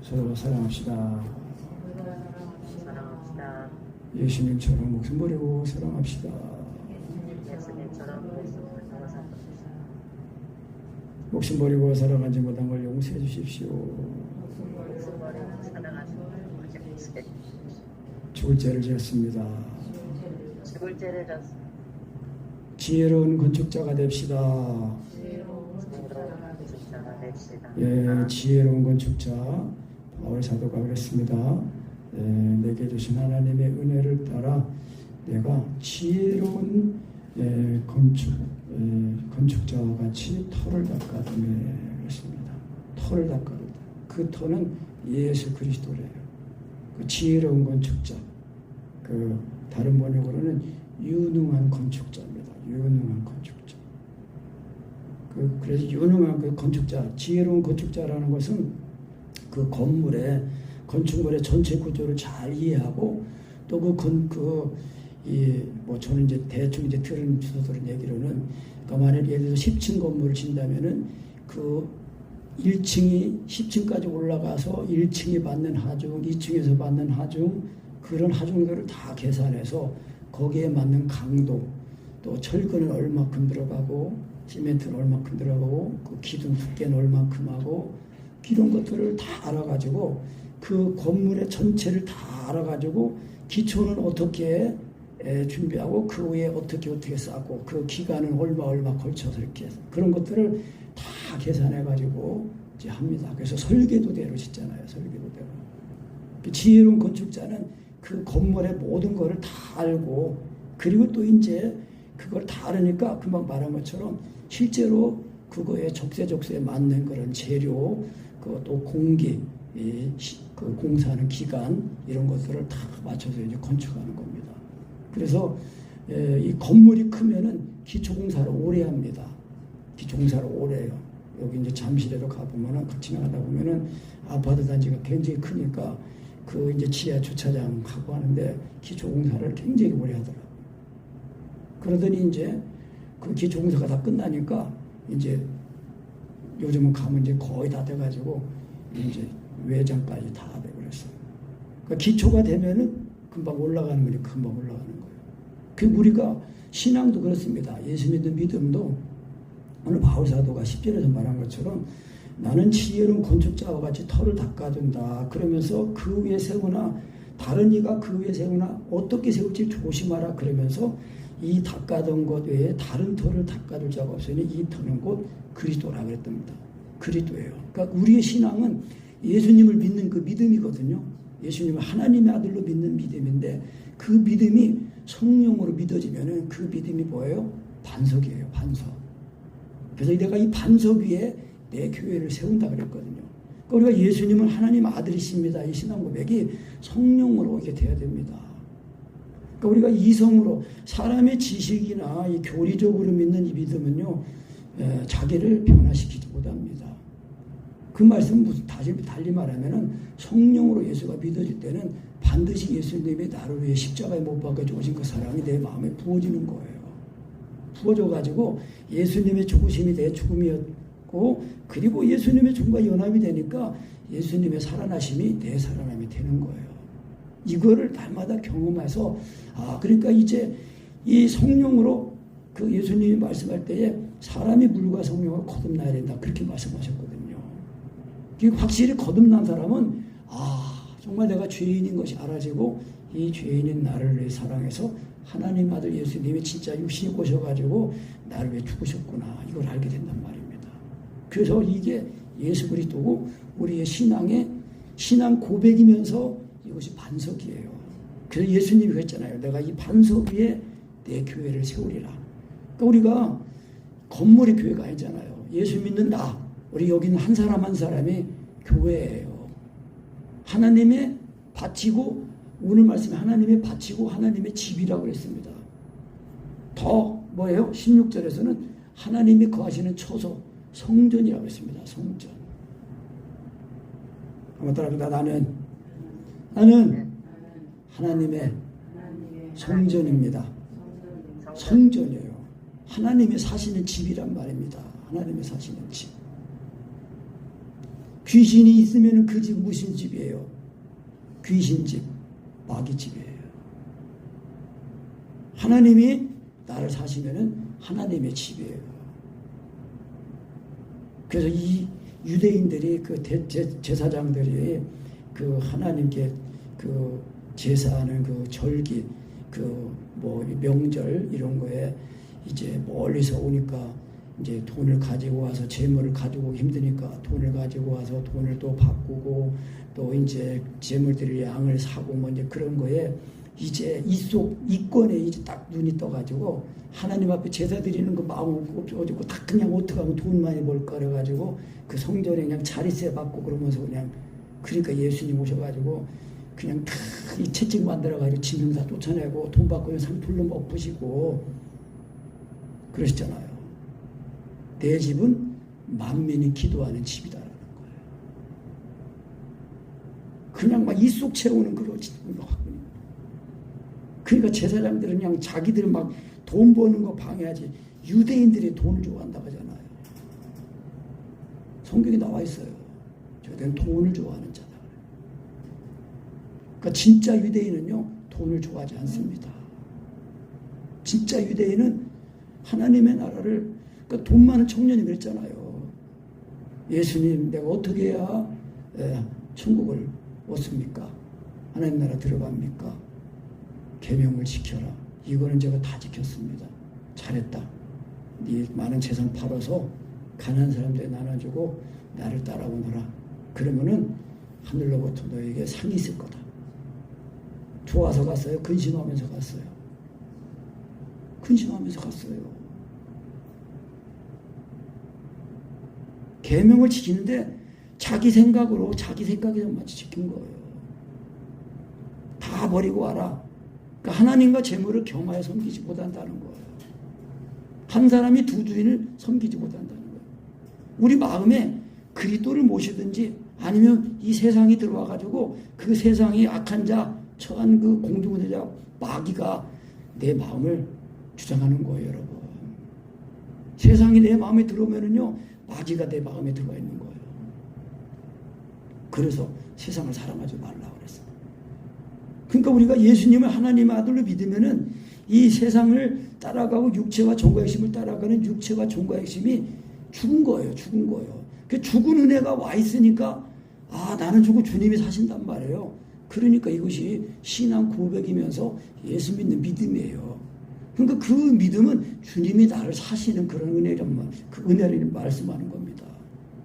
서로 사랑합시다. 사랑합시다. 예수님처럼 목숨 버리고 사랑합시다. 예수님처럼 목숨을 버리고 사랑합시다. 목숨 버리고 사랑하지 못한 걸 용서해 주십시오. 목숨 버리고 사랑하시는 분을 용서해 죽을 죄를 지었습니다. 죽을 죄를 졌습니다. 지혜로운 건축자가 됩시다. 지혜로운 건축자가 됩시다. 예, 지혜로운 건축자 바울 사도가 그랬습니다. 내게 주신 하나님의 은혜를 따라 내가 지혜로운 건축자와 같이 터를 닦아두매 그랬습니다. 터를 닦아둔다. 그 터는 예수 그리스도래요. 그 지혜로운 건축자. 그 다른 번역으로는 유능한 건축자입니다. 유능한 건축자. 그래서 유능한 그 건축자, 지혜로운 건축자라는 것은 그 건축물의 전체 구조를 잘 이해하고 또 저는 이제 대충 들은 주소들은 얘기로는 그러니까 만약 예를 들어서 10층 건물을 짓는다면은 그 1층이 10층까지 올라가서 1층이 받는 하중, 2층에서 받는 하중, 그런 하중들을 다 계산해서 거기에 맞는 강도, 또 철근은 얼마큼 들어가고 시멘트는 얼마큼 들어가고 그 기둥 두께는 얼마큼 하고 이런 것들을 다 알아가지고 그 건물의 전체를 다 알아가지고 기초는 어떻게 준비하고 그 위에 어떻게 쌓고 그 기간은 얼마 걸쳐서 이렇게 그런 것들을 다 계산해가지고 이제 합니다. 그래서 설계도대로 짓잖아요. 설계도대로. 지혜로운 건축자는 그 건물의 모든 것을 다 알고 그리고 또 이제 그걸 다 알으니까 금방 말한 것처럼 실제로 그거에 적세적소에 맞는 그런 재료, 또 공기, 그 공사하는 기간 이런 것들을 다 맞춰서 이제 건축하는 겁니다. 그래서 이 건물이 크면은 기초공사를 오래 합니다. 기초공사를 오래 해요. 여기 이제 잠실에도 가보면은 지나가다 보면은 아파트 단지가 굉장히 크니까 그 이제 지하 주차장 하고 하는데 기초공사를 굉장히 오래 하더라고요. 그러더니 이제 그 기초공사가 다 끝나니까 이제 요즘은 가면 이제 거의 다 돼가지고 이제 외장까지 다 되고 그랬어요. 그러니까 기초가 되면은 금방 올라가는 거니 금방 올라가는 거예요. 그 우리가 신앙도 그렇습니다. 예수 믿는 믿음도 오늘 바울 사도가 10절에서 말한 것처럼 나는 지혜로운 건축자와 같이 터를 닦아둔다. 그러면서 그 위에 세우나 다른 이가 그 위에 세우나 어떻게 세울지 조심하라. 그러면서 이 닦아둔 것 외에 다른 터를 닦아둘 자가 없으니 이 터는 곧 그리스도라 그랬답니다. 그리스도예요. 그러니까 우리의 신앙은 예수님을 믿는 그 믿음이거든요. 예수님을 하나님의 아들로 믿는 믿음인데 그 믿음이 성령으로 믿어지면은 그 믿음이 뭐예요? 반석이에요. 반석. 그래서 내가 이 반석 위에 내 교회를 세운다 그랬거든요. 그러니까 우리가 예수님은 하나님 아들이십니다. 이 신앙 고백이 성령으로 이게 돼야 됩니다. 그러니까 우리가 이성으로 사람의 지식이나 이 교리적으로 믿는 이 믿음은요, 자기를 변화시키지 못합니다. 그 말씀은 무슨 달리 말하면은 성령으로 예수가 믿어질 때는 반드시 예수님이 나를 위해 십자가에 못 박혀 죽으신 그 사랑이 내 마음에 부어지는 거예요. 부어져가지고 예수님의 죽으심이 내 죽음이었고 그리고 예수님의 죽음과 연합이 되니까 예수님의 살아나심이 내 살아남이 되는 거예요. 이거를 날마다 경험해서 그러니까 이제 이 성령으로 그 예수님이 말씀할 때에 사람이 물과 성령으로 거듭나야 된다 그렇게 말씀하셨거든요. 확실히 거듭난 사람은 정말 내가 죄인인 것이 알아지고 이 죄인인 나를 위해 사랑해서 하나님 아들 예수님이 진짜 육신이 오셔가지고 나를 위해 죽으셨구나 이걸 알게 된단 말입니다. 그래서 이게 예수 그리스도고 우리의 신앙 고백이면서 이것이 반석이에요. 그래서 예수님이 그랬잖아요. 내가 이 반석 위에 내 교회를 세우리라. 그러니까 우리가 건물이 교회가 아니잖아요. 예수 믿는 우리 여기 있는 한 사람 한 사람이 교회예요. 하나님의 바치고 오늘 말씀에 하나님의 바치고 하나님의 집이라고 그랬습니다. 더 뭐예요? 16절에서는 하나님이 거하시는 처소 성전이라고 했습니다. 성전. 한번 따라합니다. 나는 하나님의 성전입니다. 성전이에요. 하나님이 사시는 집이란 말입니다. 하나님이 사시는 집. 귀신이 있으면 그 집 무슨 집이에요? 귀신집, 마귀 집이에요. 하나님이 나를 사시면은 하나님의 집이에요. 그래서 이 유대인들이 그 제사장들이 그 하나님께 그 제사하는 그 절기, 그 뭐 명절 이런 거에 이제 멀리서 오니까 이제 돈을 가지고 와서 재물을 가지고 오기 힘드니까 돈을 가지고 와서 돈을 또 바꾸고 또 이제 재물 드릴 양을 사고 뭐 이제 그런 거에 이제 이권에 이제 딱 눈이 떠가지고 하나님 앞에 제사 드리는 거 마음 없어지고 다 그냥 어떻게 하면 돈 많이 벌까 그래가지고 그 성전에 그냥 자리세 받고 그러면서 그냥 그러니까 예수님 오셔가지고 그냥 다 이 채찍 만들어가지고 지명사 쫓아내고 돈 받고 상풀로 먹부시고 그러시잖아요. 내 집은 만민이 기도하는 집이다라는 거예요. 그냥 막 입속 채우는 그런 그러니까 제사장들은 그냥 자기들 막 돈 버는 거 방해하지 유대인들이 돈을 좋아한다고 하잖아요. 성경에 나와 있어요. 저들은 돈을 좋아하는 자다. 그러니까 진짜 유대인은요 돈을 좋아하지 않습니다. 진짜 유대인은 하나님의 나라를 그러니까 돈 많은 청년이 그랬잖아요. 예수님 내가 어떻게 해야 천국을 얻습니까? 하나님 나라 들어갑니까? 계명을 지켜라. 이거는 제가 다 지켰습니다. 잘했다. 네 많은 재산 팔아서 가난한 사람들에 나눠주고 나를 따라오너라. 그러면은 하늘로부터 너에게 상이 있을 거다. 좋아서 갔어요? 근심하면서 갔어요? 근심하면서 갔어요. 계명을 지키는데 자기 생각으로 자기 생각에 맞춰 지킨 거예요. 다 버리고 와라. 그러니까 하나님과 재물을 겸하여 섬기지 못한다는 거예요. 한 사람이 두 주인을 섬기지 못한다는 거예요. 우리 마음에 그리스도를 모시든지 아니면 이 세상이 들어와가지고 그 세상이 악한 자, 처한 그 공중대자 마귀가 내 마음을 주장하는 거예요, 여러분. 세상이 내 마음에 들어오면은요, 마귀가 내 마음에 들어와 있는 거예요. 그래서 세상을 사랑하지 말라고 그랬어요. 그러니까 우리가 예수님을 하나님의 아들로 믿으면은 이 세상을 따라가고 육체와 종과 핵심을 따라가는 육체와 종과 핵심이 죽은 거예요. 죽은 거예요. 그 죽은 은혜가 와 있으니까 아 나는 죽고 주님이 사신단 말이에요. 그러니까 이것이 신앙 고백이면서 예수 믿는 믿음이에요. 그러니까 그 믿음은 주님이 나를 사시는 그런 은혜란 그 은혜를 말씀하는 겁니다.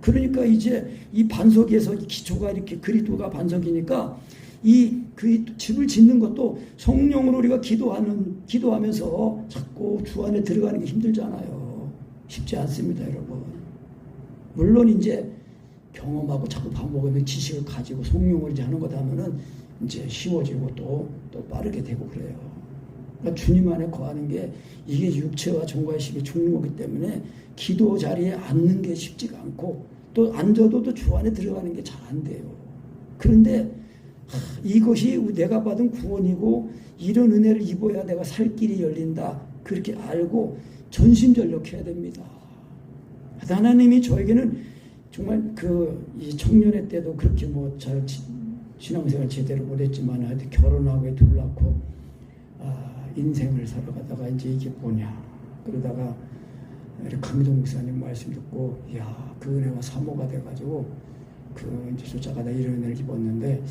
그러니까 이제 이 반석에서 기초가 이렇게 그리스도가 반석이니까 이 그 집을 짓는 것도 성령으로 우리가 기도하면서 자꾸 주 안에 들어가는 게 힘들잖아요. 쉽지 않습니다, 여러분. 물론 이제 경험하고 자꾸 반복하면 지식을 가지고 성령을 이제 하는 거다 하면은 이제 쉬워지고 또 빠르게 되고 그래요. 그러니까 주님 안에 거하는 게 이게 육체와 종과의 힘이 죽는 거기 때문에 기도 자리에 앉는 게 쉽지가 않고 또 앉아도 또 주 안에 들어가는 게 잘 안 돼요. 그런데 이것이 내가 받은 구원이고 이런 은혜를 입어야 내가 살 길이 열린다. 그렇게 알고 전심전력해야 됩니다. 하나님이 저에게는 정말 이 청년의 때도 그렇게 뭐 잘 신앙생활 제대로 못했지만 하여튼 결혼하고 둘 낳고 인생을 살아가다가 이제 이게 뭐냐 그러다가 강동 목사님 말씀 듣고 그 은혜가 사모가 돼가지고 이제 쫓아가다 이런 은혜를 입었는데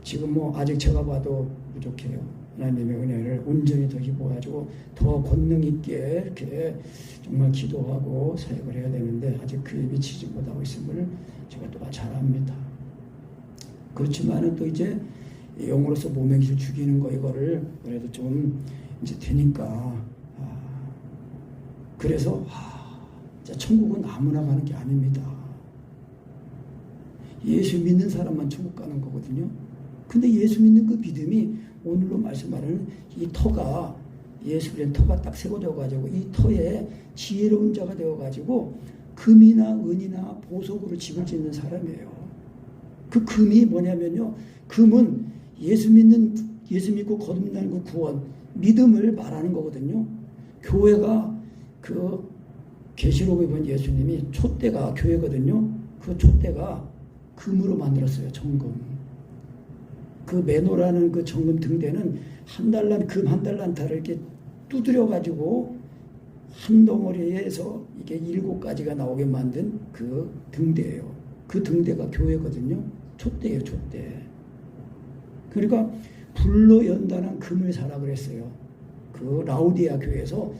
지금 뭐 아직 제가 봐도 부족해요. 하나님의 은혜를 온전히 더 입어가지고 더 권능 있게 이렇게 정말 기도하고 사역을 해야 되는데 아직 그에 미치지 못하고 있음을 제가 또 잘 압니다. 그렇지만은 또 이제 영으로서 몸의 기를 죽이는 거 이거를 그래도 좀 이제 되니까 그래서 천국은 아무나 가는 게 아닙니다. 예수 믿는 사람만 천국 가는 거거든요. 근데 예수 믿는 그 믿음이 오늘로 말씀하는 이 터가 예수의 터가 딱 세워져 가지고 이 터에 지혜로운 자가 되어 가지고 금이나 은이나 보석으로 집을 짓는 사람이에요. 그 금이 뭐냐면요. 금은 예수 믿고 거듭나는 그 구원, 믿음을 말하는 거거든요. 교회가 계시록에 본 예수님이 촛대가 교회거든요. 그 촛대가 금으로 만들었어요. 정금. 그 매노라는 그 정금 등대는 한 달란 금 한 달란타를 이렇게 두드려 가지고 한 덩어리에서 이게 7가지가 나오게 만든 그 등대예요. 그 등대가 교회거든요. 촛대예요, 촛대. 그러니까 불로 연단한 금을 사라 그랬어요. 그 라우디아 교회에서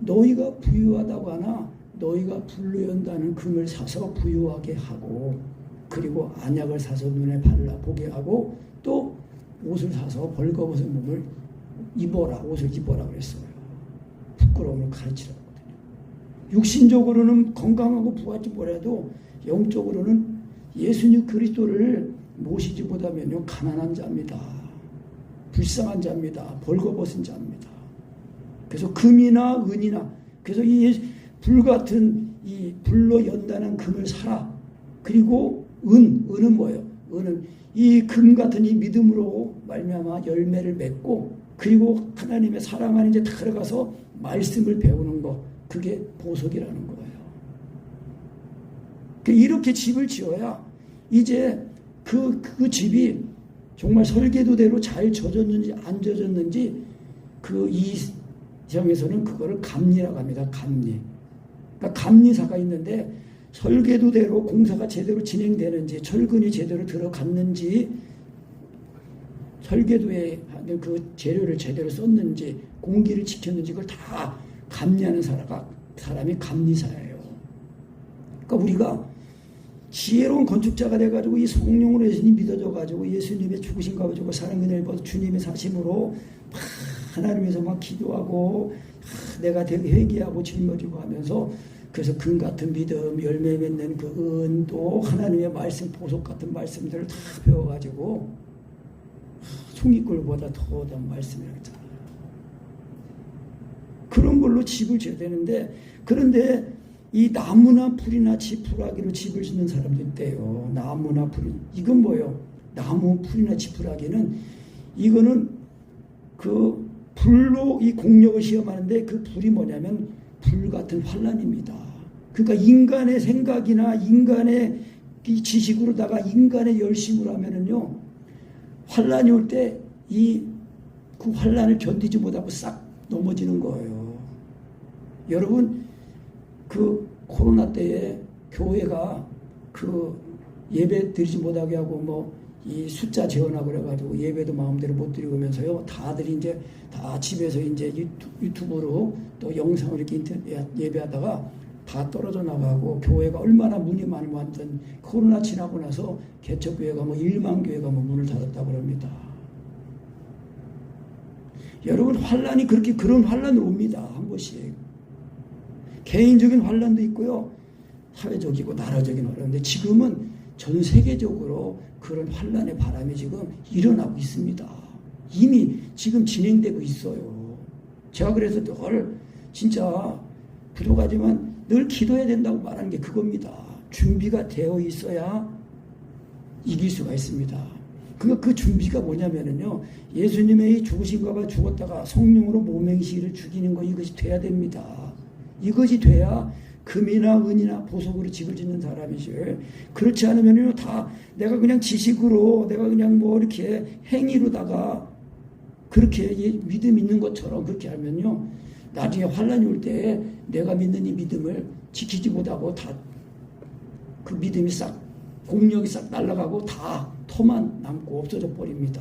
너희가 부유하다고 하나 너희가 불로 연다는 금을 사서 부유하게 하고 그리고 안약을 사서 눈에 발라 보게 하고 또 옷을 사서 벌거벗은 몸을 입어라, 옷을 입어라 그랬어요. 부끄러움을 가르치라거든요. 육신적으로는 건강하고 부하지 뭐라도 영적으로는 예수님 그리스도를 모시지 못하면요 가난한 자입니다. 불쌍한 자입니다. 벌거벗은 자입니다. 그래서 금이나 은이나 그래서 이 불같은 이 불로 연단한 금을 사라. 그리고 은은 뭐예요? 은은 이 금 같은 이 믿음으로 말미암아 열매를 맺고 그리고 하나님의 사랑 안에 이제 들어가서 말씀을 배우는 거 그게 보석이라는 거예요. 이렇게 집을 지어야 이제 그 집이 정말 설계도대로 잘 젖었는지 안 젖었는지 그 이성에서는 그거를 감리라고 합니다. 감리. 그러니까 감리사가 있는데 설계도대로 공사가 제대로 진행되는지 철근이 제대로 들어갔는지 설계도에 하는 그 재료를 제대로 썼는지 공기를 지켰는지 그걸 다 감리하는 사람이 감리사예요. 그러니까 우리가 지혜로운 건축자가 돼가지고 이 성령으로 예수님 믿어져가지고 예수님의 죽으심과 가지고 사랑의 내버려 주님의 사심으로 하나님에서 막 기도하고 내가 되게 회개하고 짊어지고 하면서 그래서 금 같은 믿음 열매 맺는 그 은도 하나님의 말씀 보석 같은 말씀들을 다 배워가지고 송이꿀보다 더한 말씀이라고 했잖아요. 그런 걸로 집을 지어야 되는데 그런데 이 나무나 풀이나 지푸라기로 집을 짓는 사람도 있대요. 나무나 풀 이건 뭐예요? 나무 풀이나 지푸라기는 이거는 그 불로 이 공력을 시험하는데 그 불이 뭐냐면 불 같은 환란입니다. 그러니까 인간의 생각이나 인간의 이 지식으로다가 인간의 열심으로 하면은요 환란이 올 때 그 환란을 견디지 못하고 싹 넘어지는 거예요. 여러분 그 코로나 때에 교회가 그 예배 드리지 못하게 하고 뭐 이 숫자 재원하고 그래가지고 예배도 마음대로 못 드리면서요 다들 이제 다 집에서 이제 유튜브로 또 영상을 이렇게 예배하다가 다 떨어져 나가고 교회가 얼마나 문이 많이 왔던 코로나 지나고 나서 개척교회가 뭐 1만 교회가 뭐 문을 닫았다고 합니다. 여러분 환란이 그렇게 그런 환란이 옵니다. 한 번씩. 개인적인 환란도 있고요. 사회적이고 나라적인 환란인데 지금은 전 세계적으로 그런 환란의 바람이 지금 일어나고 있습니다. 이미 지금 진행되고 있어요. 제가 그래서 늘 진짜 부족하지만 늘 기도해야 된다고 말하는 게 그겁니다. 준비가 되어 있어야 이길 수가 있습니다. 그 준비가 뭐냐면요. 예수님의 죽으신가 죽었다가 성령으로 몸행시를 죽이는 거 이것이 돼야 됩니다. 이것이 돼야 금이나 은이나 보석으로 집을 짓는 사람이지. 그렇지 않으면요, 다 내가 그냥 지식으로, 내가 그냥 뭐 이렇게 행위로다가 그렇게 믿음 있는 것처럼 그렇게 하면요, 나중에 환란이 올 때 내가 믿는 이 믿음을 지키지 못하고 다 그 믿음이 싹, 공력이 싹 날아가고 다 터만 남고 없어져 버립니다.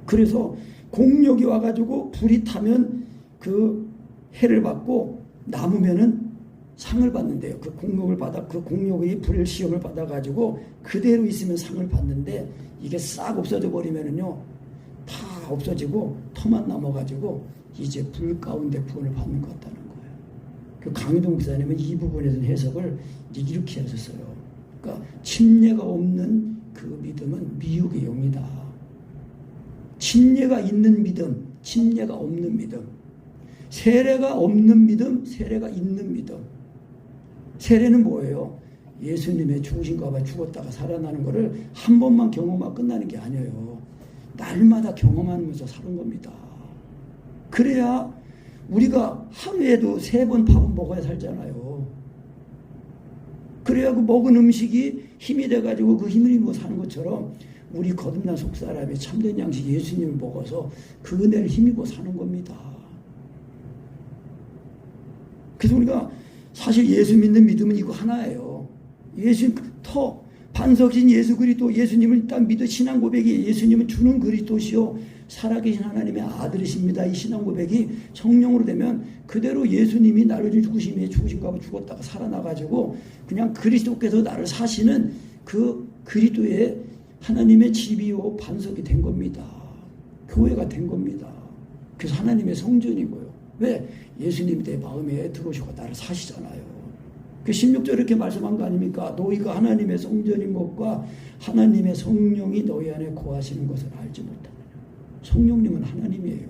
그래서 공력이 와가지고 불이 타면 그 해를 받고 남으면은 상을 받는데요. 그 공력을 받아, 그 공력이 불 시험을 받아가지고 그대로 있으면 상을 받는데 이게 싹 없어져 버리면은요, 다 없어지고 터만 남아가지고 이제 불 가운데 구원을 받는 것 같다는 거예요. 그 강희동 목사님은 이 부분에서 해석을 이제 이렇게 하셨어요. 그러니까 침례가 없는 그 믿음은 미혹의 영이다. 침례가 있는 믿음, 침례가 없는 믿음. 세례가 없는 믿음, 세례가 있는 믿음. 세례는 뭐예요? 예수님의 죽으신가 죽었다가 살아나는 것을 한 번만 경험하고 끝나는 게 아니에요. 날마다 경험하면서 사는 겁니다. 그래야 우리가 하루에도 3번 밥은 먹어야 살잖아요. 그래갖고 먹은 음식이 힘이 돼가지고 그 힘을 입고 사는 것처럼 우리 거듭난 속사람이 참된 양식 예수님을 먹어서 그 은혜를 힘입어 사는 겁니다. 그래서 우리가 사실 예수 믿는 믿음은 이거 하나예요. 예수 반석이신 예수 그리스도, 예수님을 딱 믿어 신앙 고백이 예수님은 주는 그리스도시요 살아계신 하나님의 아들이십니다. 이 신앙 고백이 성령으로 되면 그대로 예수님이 나를 죽으신가 봐 죽었다가 살아나가지고 그냥 그리스도께서 나를 사시는 그 그리스도의 하나님의 집이요 반석이 된 겁니다. 교회가 된 겁니다. 그래서 하나님의 성전이고요. 왜? 예수님이 내 마음에 들어오시고 나를 사시잖아요. 그 16절 이렇게 말씀한 거 아닙니까? 너희가 하나님의 성전인 것과 하나님의 성령이 너희 안에 거하시는 것을 알지 못하느냐. 성령님은 하나님이에요.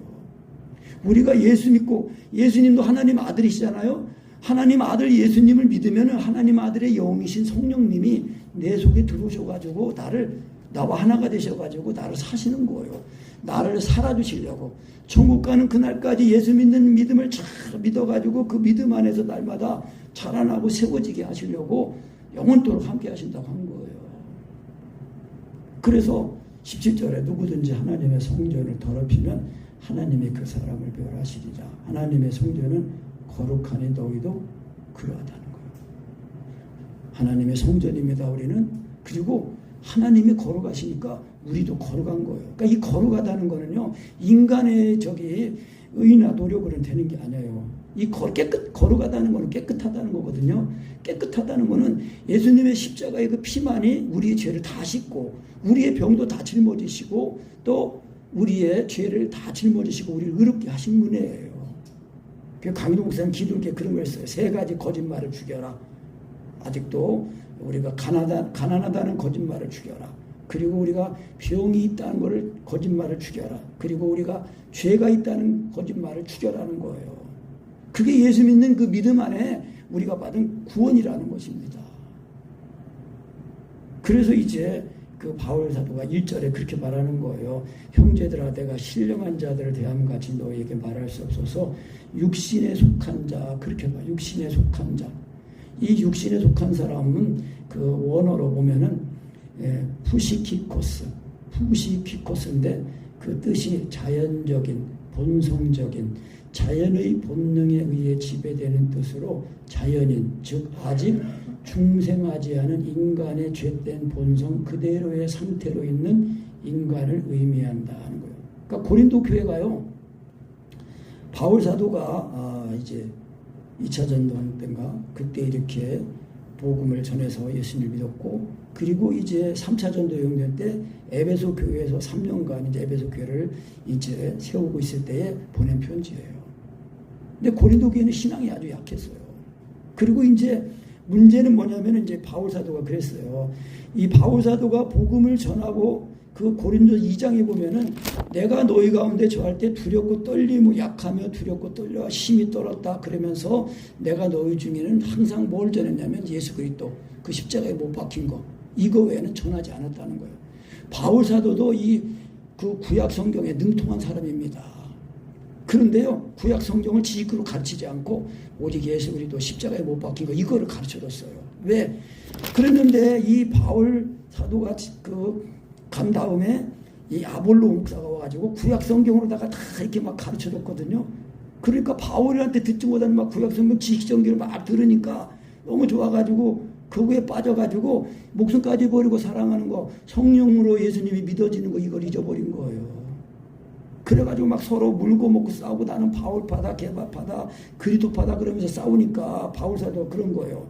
우리가 예수 믿고 예수님도 하나님 아들이시잖아요. 하나님 아들 예수님을 믿으면 하나님 아들의 영이신 성령님이 내 속에 들어오셔가지고 나와 하나가 되셔가지고 나를 사시는 거예요. 나를 살아주시려고. 천국 가는 그날까지 예수 믿는 믿음을 잘 믿어가지고 그 믿음 안에서 날마다 자라나고 세워지게 하시려고 영원토록 함께 하신다고 한 거예요. 그래서 17절에 누구든지 하나님의 성전을 더럽히면 하나님이 그 사람을 멸하시리라. 하나님의 성전은 거룩하니 너희도 그러하다는 거예요. 하나님의 성전입니다. 우리는. 그리고 하나님이 거룩하시니까 우리도 거룩한 거예요. 그러니까 이 거룩하다는 거는요, 인간의 의나 노력으로는 되는 게 아니에요. 이 거룩하다는 거는 깨끗하다는 거거든요. 깨끗하다는 거는 예수님의 십자가의 그 피만이 우리의 죄를 다 씻고, 우리의 병도 다 짊어지시고, 또 우리의 죄를 다 짊어지시고, 우리를 의롭게 하신 분이에요. 그 강희동 목사님 기도에 그런 걸 했어요. 3가지 거짓말을 죽여라. 아직도 우리가 가난하다는 거짓말을 죽여라. 그리고 우리가 병이 있다는 것을 거짓말을 죽여라. 그리고 우리가 죄가 있다는 거짓말을 죽여라는 거예요. 그게 예수 믿는 그 믿음 안에 우리가 받은 구원이라는 것입니다. 그래서 이제 그 바울 사도가 1절에 그렇게 말하는 거예요. 형제들아 내가 신령한 자들을 대함같이 너희에게 말할 수 없어서 육신에 속한 자, 그렇게 말. 육신에 속한 자. 이 육신에 속한 사람은 그 원어로 보면은 푸시키코스인데 그 뜻이 자연적인, 본성적인, 자연의 본능에 의해 지배되는 뜻으로 자연인, 즉 아직 중생하지 않은 인간의 죄된 본성 그대로의 상태로 있는 인간을 의미한다는 거예요. 그러니까 고린도 교회가요, 바울 사도가 이제 2차 전도 때인가 그때 이렇게 복음을 전해서 예수님을 믿었고, 그리고 이제 3차 전도 용전 때 에베소 교회에서 3년간 이제 에베소 교회를 이제 세우고 있을 때에 보낸 편지예요. 근데 고린도 교회는 신앙이 아주 약했어요. 그리고 이제 문제는 뭐냐면 이제 바울 사도가 그랬어요. 이 바울 사도가 복음을 전하고 그 고린도 2장에 보면은 내가 너희 가운데 저할 때 두렵고 떨리고 약하며 두렵고 떨려 힘이 떨었다 그러면서 내가 너희 중에는 항상 뭘 전했냐면 예수 그리스도 그 십자가에 못 박힌 거 이거 외에는 전하지 않았다는 거예요. 바울 사도도 그 구약 성경에 능통한 사람입니다. 그런데요, 구약 성경을 지식으로 가르치지 않고 오직 예수 그리스도 십자가에 못 박힌 거 이거를 가르쳐줬어요. 왜? 그랬는데 이 바울 사도가 간 다음에 이 아볼로 목사가 와가지고 구약 성경으로다가 다 이렇게 막 가르쳐줬거든요. 그러니까 바울한테 듣지 못하는 막 구약 성경 지식 전기를 막 들으니까 너무 좋아가지고 그거에 빠져가지고 목숨까지 버리고 사랑하는 거, 성령으로 예수님이 믿어지는 거 이걸 잊어버린 거예요. 그래가지고 막 서로 물고 먹고 싸우고 나는 바울파다 게바파다 그리스도파다 그러면서 싸우니까 바울 사도가 그런 거예요.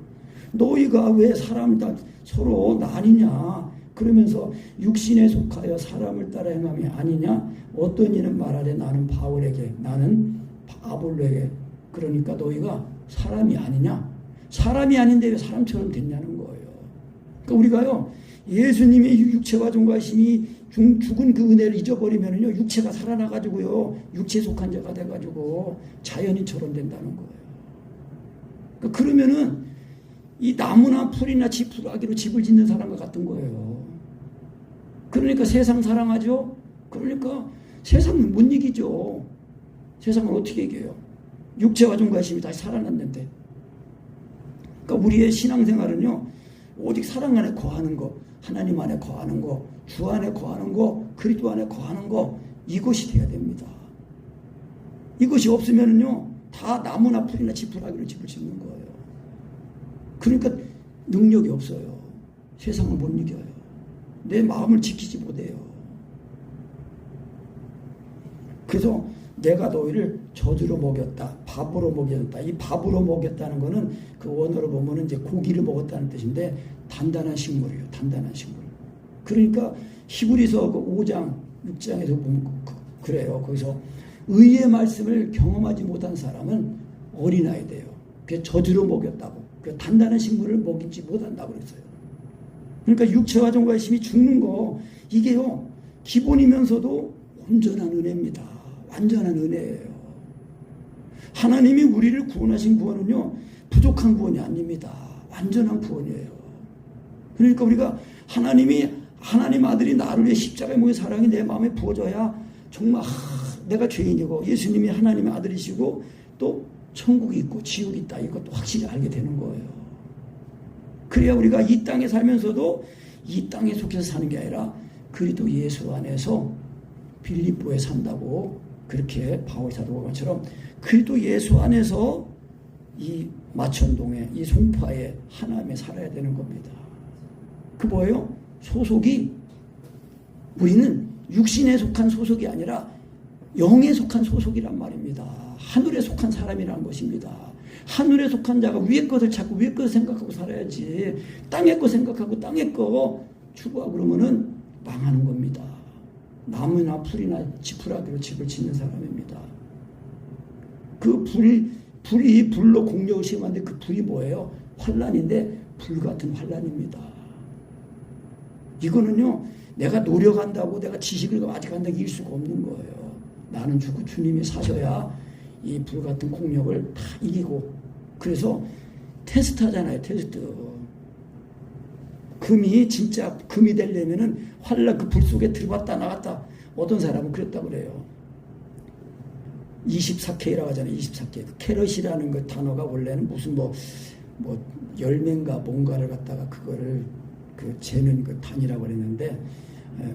너희가 왜 사람 다 서로 나뉘냐 그러면서 육신에 속하여 사람을 따라 행함이 아니냐. 어떤 이는 말하되 나는 바울에게 나는 아볼로에게. 그러니까 너희가 사람이 아니냐. 사람이 아닌데 왜 사람처럼 됐냐는 거예요. 그러니까 우리가요 예수님의 육체와 종과심이 죽은 그 은혜를 잊어버리면요 육체가 살아나가지고요 육체에 속한 자가 돼가지고 자연인처럼 된다는 거예요. 그러니까 그러면은 이 나무나 풀이나 지푸라기로 집을 짓는 사람과 같은 거예요. 그러니까 세상 사랑하죠. 그러니까 세상은 못 이기죠. 세상을 어떻게 이겨요? 육체와 종과심이 다시 살아났는데. 그러니까 우리의 신앙생활은요 오직 사랑 안에 거하는 거, 하나님 안에 거하는 거, 주 안에 거하는 거, 그리스도 안에 거하는 거, 이것이 돼야 됩니다. 이것이 없으면은요, 다 나무나 풀이나 지푸라기로 집을 짓는 거예요. 그러니까 능력이 없어요. 세상을 못 이겨요. 내 마음을 지키지 못해요. 그래서 내가 너희를 저주로 먹였다, 밥으로 먹였다. 이 밥으로 먹였다는 거는 그 원어로 보면은 이제 고기를 먹었다는 뜻인데 단단한 식물이에요. 단단한 식물. 그러니까 히브리서 그 5장, 6장에서 보면 그래요. 거기서 의의 말씀을 경험하지 못한 사람은 어린아이 돼요. 그게 저주로 먹였다고. 그 단단한 식물을 먹이지 못한다고 그랬어요. 그러니까 육체와 정과 힘이 죽는 거, 이게요, 기본이면서도 온전한 은혜입니다. 완전한 은혜예요. 하나님이 우리를 구원하신 구원은요, 부족한 구원이 아닙니다. 완전한 구원이에요. 그러니까 우리가 하나님 아들이 나를 위해 십자가에 못 사랑이 내 마음에 부어져야 정말 내가 죄인이고 예수님이 하나님의 아들이시고 또 천국이 있고 지옥이 있다, 이것도 확실히 알게 되는 거예요. 그래야 우리가 이 땅에 살면서도 이 땅에 속해서 사는 게 아니라 그리스도 예수 안에서 빌립보에 산다고, 그렇게 바울 사도바울처럼 그리스도 예수 안에서 이 마천동에, 이 송파에 하나님에 살아야 되는 겁니다. 그 뭐예요? 소속이, 우리는 육신에 속한 소속이 아니라 영에 속한 소속이란 말입니다. 하늘에 속한 사람이라는 것입니다. 하늘에 속한 자가 위의 것을 찾고 위의 것을 생각하고 살아야지, 땅의 거 생각하고 땅의 거 추구하고 그러면은 망하는 겁니다. 나무나 풀이나 지푸라기로 집을 짓는 사람입니다. 그 불이 불로 공력을 시험하는데 그 불이 뭐예요? 환란인데 불같은 환란입니다. 이거는요, 내가 노력한다고 내가 지식을 가지고 한다고 이길 수가 없는 거예요. 나는 죽고 주님이 사셔야 이 불같은 공력을 다 이기고. 그래서 테스트 하잖아요. 테스트. 금이 진짜 금이 되려면은 환란 그 불 속에 들어갔다 나갔다. 어떤 사람은 그랬다고 그래요. 24K라고 하잖아요. 24K. 캐럿이라는 그 단어가 원래는 무슨 뭐 열매인가 뭔가를 갖다가 그거를 그 재는 그 단위라고 그랬는데,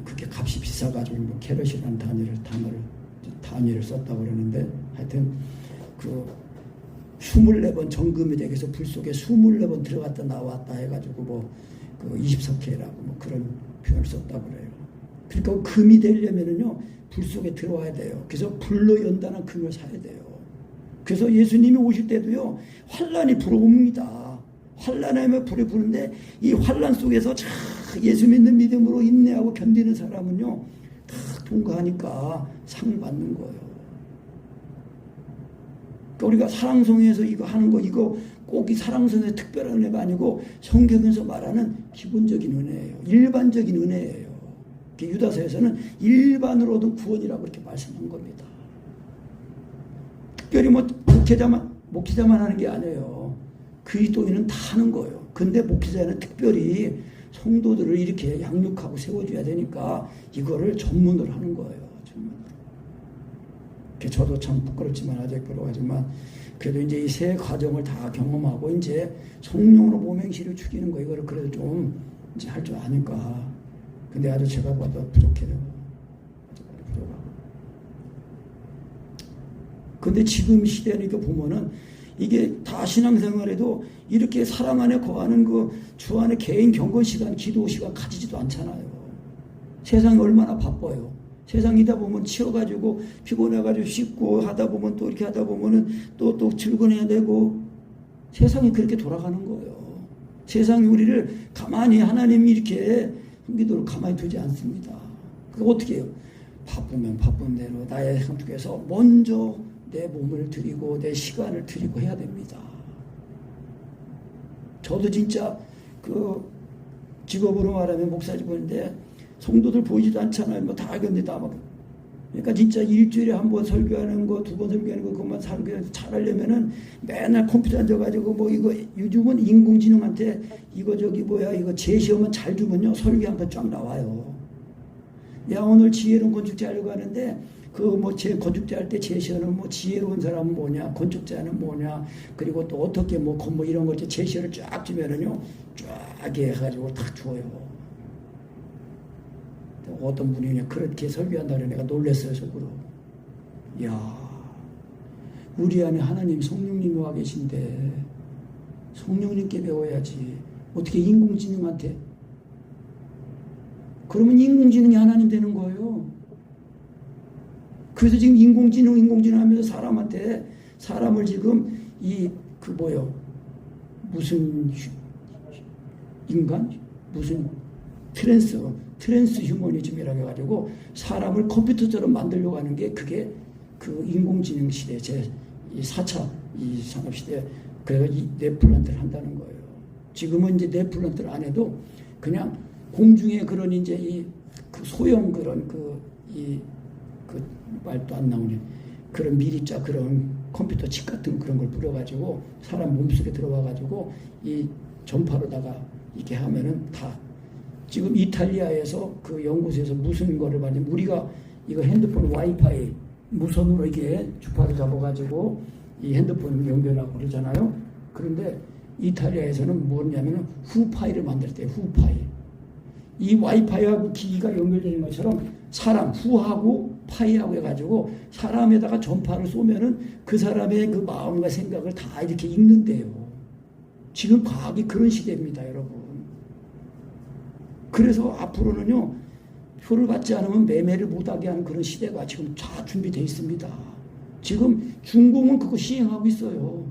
그게 값이 비싸가지고 뭐 캐럿이라는 단위를 썼다고 그러는데, 하여튼 그 24번 정금이 되게서 불 속에 24번 들어갔다 나왔다 해가지고 그 24K라고 그런 표현을 썼다고 그래요. 그러니까 금이 되려면은요, 불 속에 들어와야 돼요. 그래서 불로 연단한 금을 사야 돼요. 그래서 예수님이 오실 때도요, 환란이 불어옵니다. 환란하면 불이 부는데 이 환란 속에서 예수 믿는 믿음으로 인내하고 견디는 사람은요, 다 통과하니까 상을 받는 거예요. 그러니까 우리가 사랑성에서 이거 하는 거, 이거 꼭 이 사랑성에서 특별한 은혜가 아니고 성경에서 말하는 기본적인 은혜예요. 일반적인 은혜예요. 유다서에서는 일반으로 얻은 구원이라고 이렇게 말씀한 겁니다. 특별히 목회자만 하는 게 아니에요. 그리스도인은 다 하는 거예요. 근데 목회자는 특별히 성도들을 이렇게 양육하고 세워줘야 되니까 이거를 전문으로 하는 거예요. 전문으로. 저도 참 부끄럽지만, 아직 부러워하지만, 그래도 이제 이 세 과정을 다 경험하고 이제 성령으로 모맹시를 죽이는 거, 이거를 그래도 좀 이제 할 줄 아니까. 근데 아주 제가 봐도 부족해요. 부족하고. 근데 지금 시대는 이거 보면은 이게 다 신앙생활에도 이렇게 사랑 안에 거하는 그 주 안에 개인 경건 시간, 기도 시간 가지지도 않잖아요. 세상이 얼마나 바빠요. 세상이다 보면 치여가지고 피곤해가지고 씻고 하다 보면 또 이렇게 하다 보면은 또 출근해야 되고, 세상이 그렇게 돌아가는 거예요. 세상이 우리를 가만히 하나님이 이렇게 흥기도록 가만히 두지 않습니다. 그거 어떻게 해요? 바쁘면 바쁜 대로 나의 선택에서 먼저 내 몸을 드리고 내 시간을 드리고 해야 됩니다. 저도 진짜 그 직업으로 말하면 목사 직업인데 성도들 보이지도 않잖아요. 뭐 다 알겠는데 다 막. 그러니까 진짜 일주일에 한 번 설교하는 거, 두 번 설교하는 거, 그것만 잘하려면은 맨날 컴퓨터 앉아가지고 뭐 이거 요즘은 인공지능한테 이거 제시어만 잘 주면요 설교 한 번 쫙 나와요. 야, 오늘 지혜로운 건축자 하려고 하는데, 제 건축자 할 때 제시어는 뭐 지혜로운 사람은 뭐냐, 건축자는 뭐냐, 그리고 또 어떻게 뭐 이런 거 제시어를 쫙 주면은요, 쫙 해가지고 탁 줘요. 어떤 분이 그냥 그렇게 설교한다고 내가 놀랐어요, 속으로. 야, 우리 안에 하나님 성령님이 와 계신데, 성령님께 배워야지. 어떻게 인공지능한테? 그러면 인공지능이 하나님 되는 거예요. 그래서 지금 인공지능 하면서 사람을 지금 무슨 인간? 무슨 트랜스 휴머니즘이라고 해가지고 사람을 컴퓨터처럼 만들려고 하는 게 그게 그 인공지능 시대, 이 4차 이 산업시대, 그래서 이 뇌플란트를 한다는 거예요. 지금은 이제 뇌플란트를 안 해도 그냥 공중에 그런 이제 그 소형 그런 그 말도 안 나오는 그런 미립자 그런 컴퓨터 칩 같은 그런 걸 뿌려가지고 사람 몸속에 들어와가지고 이 전파로다가 이렇게 하면은 다 지금 이탈리아에서 그 연구소에서 무슨 거를 봤냐면 우리가 이거 핸드폰 와이파이 무선으로 이게 주파수 잡아가지고 이 핸드폰 연결하고 그러잖아요. 그런데 이탈리아에서는 뭐냐면은 후파이를 만들었대요. 후파이. 이 와이파이하고 기기가 연결되는 것처럼 사람 후하고 파이하고 해가지고 사람에다가 전파를 쏘면은 그 사람의 그 마음과 생각을 다 이렇게 읽는데요. 지금 과학이 그런 시대입니다, 여러분. 그래서 앞으로는요, 표를 받지 않으면 매매를 못하게 하는 그런 시대가 지금 다 준비되어 있습니다. 지금 중공은 그거 시행하고 있어요.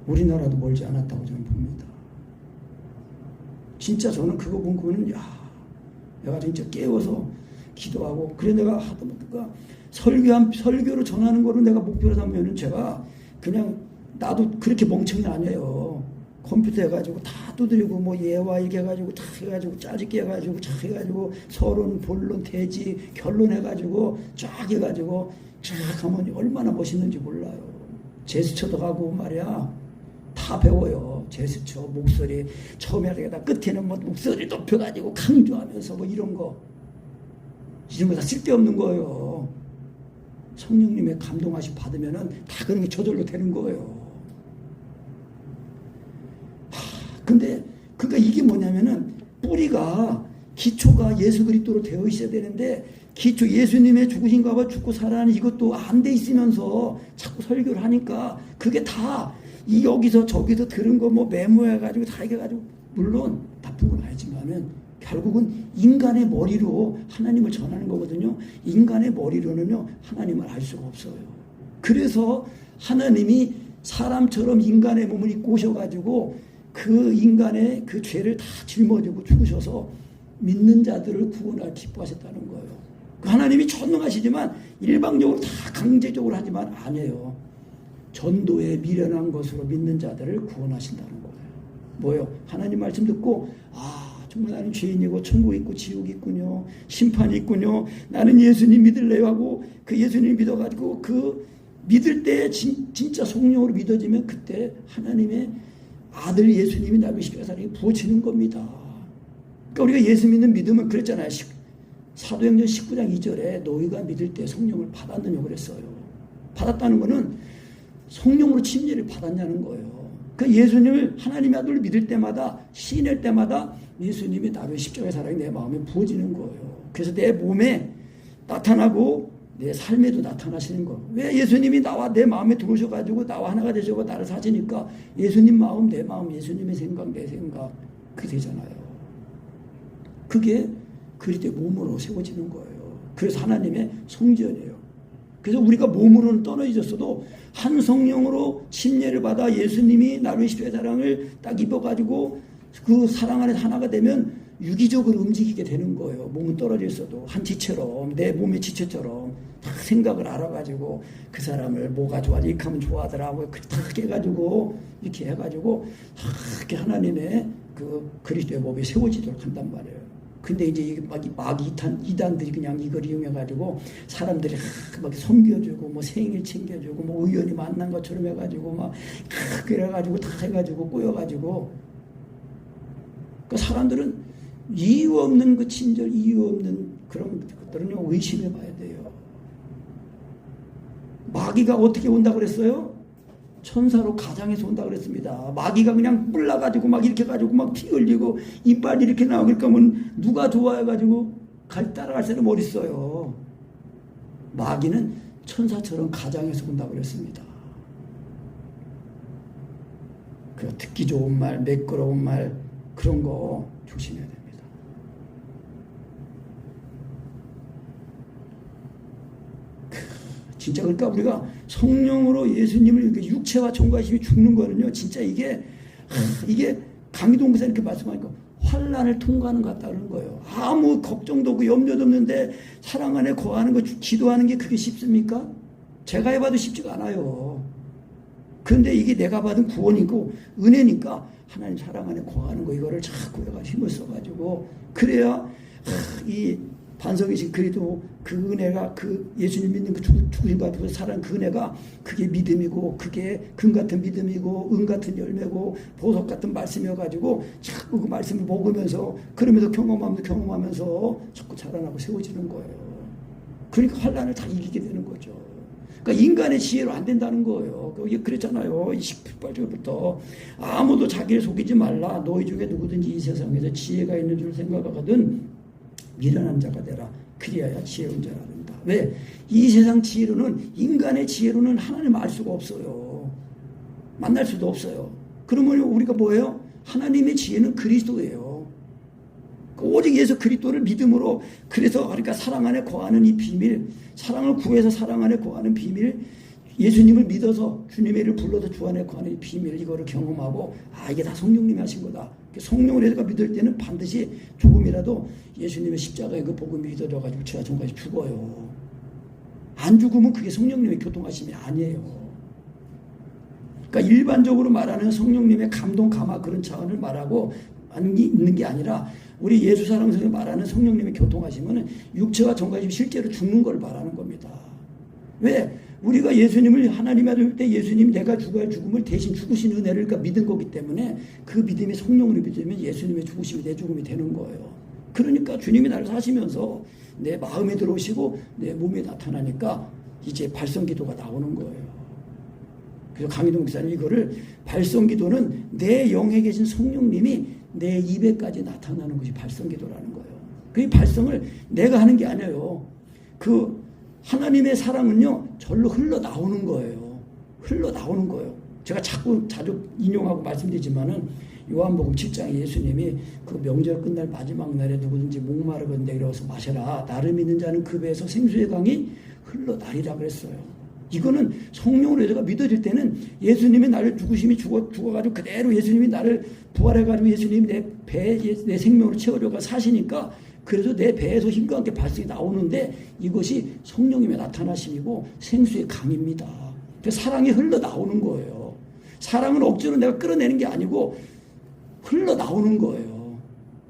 우리나라도 멀지 않았다고 저는 봅니다. 진짜 저는 그거 보고는 내가 진짜 깨워서 기도하고 그래 내가 하다 보니까 설교로 전하는 거를 내가 목표로 삼으면은 제가 그냥 나도 그렇게 멍청이 아니에요. 컴퓨터 해가지고 다 두드리고 뭐 예와 이렇게 해가지고 다 해가지고 짜집게 해가지고 쫙 해가지고 서론, 본론, 대지, 결론 해가지고 쫙 해가지고 쫙 하면 얼마나 멋있는지 몰라요. 제스처도 가고 말이야. 다 배워요. 제스처, 목소리, 처음에 하다가 끝에는 뭐 목소리 높여가지고 강조하면서 뭐 이런 거 다 쓸데없는 거예요. 성령님의 감동하심 받으면은 다 그런 게 저절로 되는 거예요. 근데 그러니까 이게 뭐냐면은 뿌리가 기초가 예수 그리스도로 되어 있어야 되는데 기초 예수님의 죽으신가 봐 죽고 살아나는 이것도 안 돼 있으면서 자꾸 설교를 하니까 그게 다 이 여기서 저기서 들은 거 뭐 메모해가지고 다 해가지고 물론 나쁜 건 아니지만은 결국은 인간의 머리로 하나님을 전하는 거거든요. 인간의 머리로는요 하나님을 알 수가 없어요. 그래서 하나님이 사람처럼 인간의 몸을 입고 오셔가지고 그 인간의 그 죄를 다 짊어지고 죽으셔서 믿는 자들을 구원할 기뻐하셨다는 거예요. 하나님이 전능하시지만 일방적으로 다 강제적으로 하지만 아니에요. 전도에 미련한 것으로 믿는 자들을 구원하신다는 거예요. 뭐요? 하나님 말씀 듣고 정말 나는 죄인이고 천국 있고 지옥 있군요. 심판이 있군요. 나는 예수님 믿을래요 하고 그 예수님 믿어가지고 그 믿을 때 진짜 성령으로 믿어지면 그때 하나님의 아들 예수님이 나를 십자가에 부어지는 겁니다. 그러니까 우리가 예수 믿는 믿음은 그랬잖아요. 사도행전 19장 2절에 너희가 믿을 때 성령을 받았느냐고 그랬어요. 받았다는 거는 성령으로 침례를 받았냐는 거예요. 그 예수님을 하나님의 아들을 믿을 때마다 시인할 때마다 예수님이 나를 십자가의 사랑이 내 마음에 부어지는 거예요. 그래서 내 몸에 나타나고 내 삶에도 나타나시는 거. 왜 예수님이 내 마음에 들어오셔가지고 나와 하나가 되셔서 나를 사시니까 예수님 마음, 내 마음, 예수님의 생각, 내 생각 그게 되잖아요. 그게 그리스도의 몸으로 세워지는 거예요. 그래서 하나님의 성전이에요. 그래서 우리가 몸으로는 떨어졌어도 한 성령으로 침례를 받아 예수님이 나를 십자가의 사랑을 딱 입어가지고 그 사랑 안에 하나가 되면 유기적으로 움직이게 되는 거예요. 몸은 떨어져 있어도 한 지체로 내 몸의 지체처럼 다 생각을 알아가지고 그 사람을 뭐가 좋아하지 이렇게 하면 좋아하더라고 딱 해가지고 이렇게 해가지고 이렇게 하나님의 그 그리스도의 몸이 세워지도록 한단 말이에요. 근데 이제 막 이단들이 그냥 이걸 이용해가지고 사람들이 막 섬겨주고 뭐 생일 챙겨주고 뭐 의원이 만난 것처럼 해가지고 막 그래가지고 다 해가지고 꼬여가지고 그 사람들은 이유 없는 그 친절, 이유 없는 그런 것들은요, 의심해 봐야 돼요. 마귀가 어떻게 온다고 그랬어요? 천사로 가장해서 온다고 그랬습니다. 마귀가 그냥 뿔나가지고 막 이렇게 가지고 막 피 흘리고 이빨 이렇게 나오고 그러니까 뭐 누가 좋아해가지고 따라갈 사람이 어딨어요. 마귀는 천사처럼 가장해서 온다고 그랬습니다. 그 듣기 좋은 말, 매끄러운 말 그런 거 조심해야 됩니다. 진짜 그러니까 우리가 성령으로 예수님을 이렇게 육체와 종과심이 죽는 거는요, 진짜 이게 강희동 목사 이렇게 말씀하니까 환란을 통과하는 것 같다는 거예요. 아무 걱정도 없고 염려도 없는데 사랑 안에 거하는 거, 기도하는 게 그게 쉽습니까? 제가 해봐도 쉽지가 않아요. 그런데 이게 내가 받은 구원이고 은혜니까 하나님 사랑 안에 거하는 거, 이거를 자꾸 내가 힘을 써가지고 그래야 이 반석이신 그리도 그 은혜가, 그 예수님 믿는 그 죽으신 바 앞에서 살아난 그 은혜가 그게 믿음이고, 그게 금 같은 믿음이고, 은 같은 열매고, 보석 같은 말씀이어가지고 자꾸 그 말씀을 먹으면서, 그러면서 경험하면서 자꾸 자라나고 세워지는 거예요. 그러니까 환란을 다 이기게 되는 거죠. 그러니까 인간의 지혜로 안 된다는 거예요. 그랬잖아요. 28절부터 아무도 자기를 속이지 말라. 너희 중에 누구든지 이 세상에서 지혜가 있는 줄 생각하거든 미련한 자가 되라. 그리하여 지혜로운 자라 된다. 왜? 이 세상 지혜로는, 인간의 지혜로는 하나님을 알 수가 없어요. 만날 수도 없어요. 그러면 우리가 뭐예요? 하나님의 지혜는 그리스도예요. 오직 예수 그리스도를 믿음으로, 그래서 그러니까 사랑 안에 거하는 이 비밀, 사랑을 구해서 사랑 안에 거하는 비밀, 예수님을 믿어서 주님의 이름을 불러서 주 안에 거하는 이 비밀, 이거를 경험하고, 아, 이게 다 성령님이 하신 거다. 성령을 내가 믿을 때는 반드시 조금이라도 예수님의 십자가의 그 복음이 믿어져가지고 제가 전까지 죽어요. 안 죽으면 그게 성령님의 교통하심이 아니에요. 그러니까 일반적으로 말하는 성령님의 감동, 감화 그런 차원을 말하고 있는 게 아니라, 우리 예수 사랑에서 말하는 성령님의 교통하심은 육체와 정가심 실제로 죽는 걸 말하는 겁니다. 왜? 우리가 예수님을 하나님 아들 때 예수님 내가 죽어야 죽음을 대신 죽으신 은혜를 그러니까 믿은 거기 때문에 그 믿음이 성령으로 믿으면 예수님의 죽으심이 내 죽음이 되는 거예요. 그러니까 주님이 나를 사시면서 내 마음에 들어오시고 내 몸에 나타나니까 이제 발성기도가 나오는 거예요. 그래서 강희동 목사님 이거를 발성기도는 내 영에 계신 성령님이 내 입에까지 나타나는 것이 발성기도라는 거예요. 그 발성을 내가 하는 게 아니에요. 그 하나님의 사랑은요, 절로 흘러나오는 거예요. 흘러나오는 거예요. 제가 자주 인용하고 말씀드리지만은 요한복음 7장에 예수님이 그 명절 끝날 마지막 날에 누구든지 목마르건대 이러서 마셔라. 나를 믿는 자는 그 배에서 생수의 강이 흘러나리라 그랬어요. 이거는 성령으로 내가 믿어질 때는 예수님이 나를 죽으심이 죽어가지고 그대로 예수님이 나를 부활해가지고 예수님이 내 생명으로 채우려고 사시니까 그래서 내 배에서 힘과 함께 발성이 나오는데 이것이 성령님의 나타나심이고 생수의 강입니다. 그래서 사랑이 흘러나오는 거예요. 사랑은 억지로 내가 끌어내는 게 아니고 흘러나오는 거예요.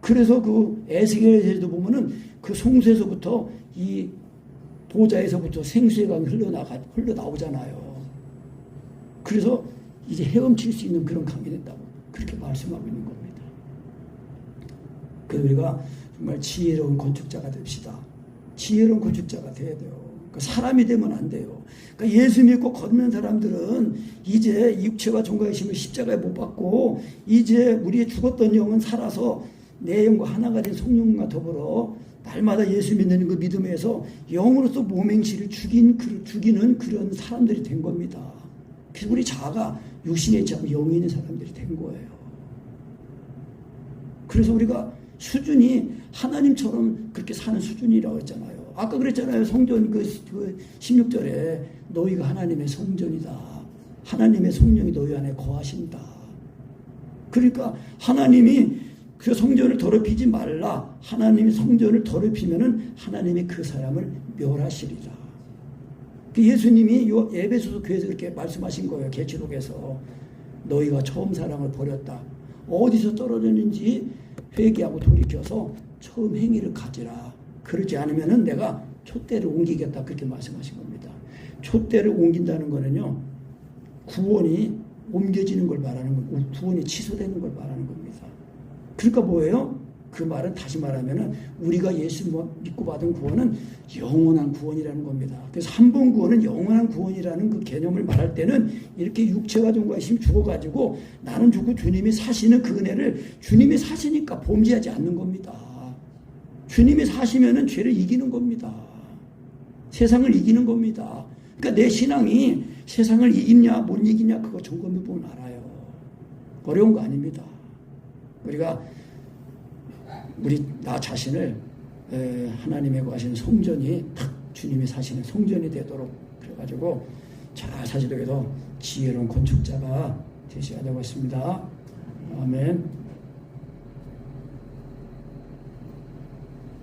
그래서 그 에스겔에도 보면은 그 송수에서부터 이 보좌에서부터 생수의 강이 흘러나오잖아요. 그래서 이제 헤엄칠 수 있는 그런 강이 됐다고 그렇게 말씀하고 있는 겁니다. 그래서 우리가 정말 지혜로운 건축자가 됩시다. 지혜로운 건축자가 돼야 돼요. 그러니까 사람이 되면 안 돼요. 그러니까 예수 믿고 걷는 사람들은 이제 육체와 종과의 힘을 십자가에 못 받고 이제 우리의 죽었던 영은 살아서 내 영과 하나가 된 성령과 더불어 날마다 예수 믿는 그 믿음에서 영으로서 몸행실을 죽이는 그런 사람들이 된 겁니다. 그래서 우리 자아가 육신에 있지 않고 영이 있는 사람들이 된 거예요. 그래서 우리가 수준이 하나님처럼 그렇게 사는 수준이라고 했잖아요. 아까 그랬잖아요. 성전 그 16절에 너희가 하나님의 성전이다. 하나님의 성령이 너희 안에 거하신다. 그러니까 하나님이 그 성전을 더럽히지 말라. 하나님이 성전을 더럽히면은 하나님이 그 사람을 멸하시리라. 그 예수님이 요 에베소서 교회에서 그렇게 말씀하신 거예요. 계시록에서 너희가 처음 사랑을 버렸다. 어디서 떨어졌는지 회개하고 돌이켜서 처음 행위를 가지라. 그러지 않으면은 내가 촛대를 옮기겠다. 그렇게 말씀하신 겁니다. 촛대를 옮긴다는 거는요, 구원이 옮겨지는 걸 말하는 겁니다. 구원이 취소되는 걸 말하는 겁니다. 그러니까 뭐예요? 그 말은 다시 말하면은 우리가 예수 믿고 받은 구원은 영원한 구원이라는 겁니다. 그래서 한 번 구원은 영원한 구원이라는 그 개념을 말할 때는 이렇게 육체가 종과 힘 죽어가지고 나는 죽고 주님이 사시는 그 은혜를 주님이 사시니까 범죄하지 않는 겁니다. 주님이 사시면은 죄를 이기는 겁니다. 세상을 이기는 겁니다. 그러니까 내 신앙이 세상을 이기냐 못 이기냐 그거 점검해 보면 알아요. 어려운 거 아닙니다. 우리가 나 자신을 하나님의 거하신 성전이 탁 주님이 사시는 성전이 되도록 그래가지고 잘 사시도록 해서 지혜로운 건축자가 되셔야 되고 있습니다. 아멘.